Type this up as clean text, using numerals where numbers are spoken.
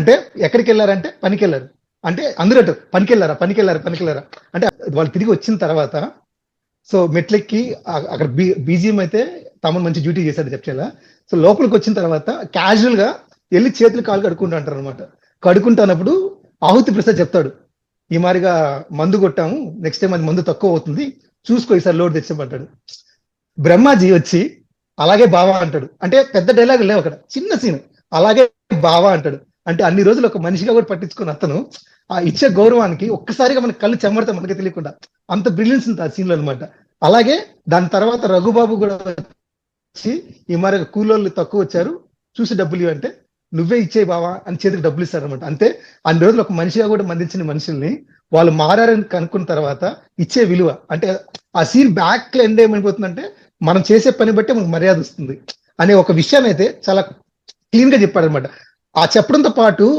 అంటే ఎక్కడికి వెళ్ళారంటే పనికి వెళ్ళారు. అంటే అందరూ అంటారు పనికి వెళ్ళారా అంటే వాళ్ళు తిరిగి వచ్చిన తర్వాత సో మెట్లెక్కి అక్కడ బీజిఎం అయితే తమను మంచి డ్యూటీ చేశాడు చెప్పేలా. సో లోపలికి వచ్చిన తర్వాత క్యాజువల్ గా వెళ్ళి చేతులు కాళ్ళు కడుక్కుంటూ అంటారు అనమాట. కడుక్కుంటున్నప్పుడు ఆహుతి ప్రసాద్ చెప్తాడు, ఈ మారిగా మందు కొట్టాము, నెక్స్ట్ టైం అది మందు తక్కువ అవుతుంది, చూసుకో ఈసారి లోడ్ తెచ్చామంటాడు. బ్రహ్మాజీ వచ్చి అలాగే బావా అంటాడు. అంటే పెద్ద డైలాగ్ లేవు అక్కడ, చిన్న సీన్, అలాగే బావా అంటాడు. అంటే అన్ని రోజులు ఒక మనిషిగా కూడా పట్టించుకున్న అతను ఆ ఇచ్చే గౌరవానికి ఒక్కసారిగా మనకి కళ్ళు చెమ్మడతాం మనకి తెలియకుండా, అంత బ్రిలియన్స్ ఉంది ఆ సీన్ లో అనమాట. అలాగే దాని తర్వాత రఘుబాబు కూడా వచ్చి ఈ మరి కూలోళ్ళు తక్కువ వచ్చారు చూసి డబ్బులు ఇవ్వంటే నువ్వే ఇచ్చే బావా అని చేతికి డబ్బులు ఇస్తారనమాట. అంతే అన్ని రోజులు ఒక మనిషిగా కూడా మందించిన మనుషుల్ని వాళ్ళు మారారని కనుక్కున్న తర్వాత ఇచ్చే విలువ. అంటే ఆ సీన్ బ్యాక్ లో ఎండ్ ఏమైపోతుందంటే మనం చేసే పని బట్టి మనకు మర్యాద వస్తుంది అనే ఒక విషయాన్ని అయితే చాలా క్లీన్ గా చెప్పాడు అనమాట. ఆ చెప్పడంతో పాటు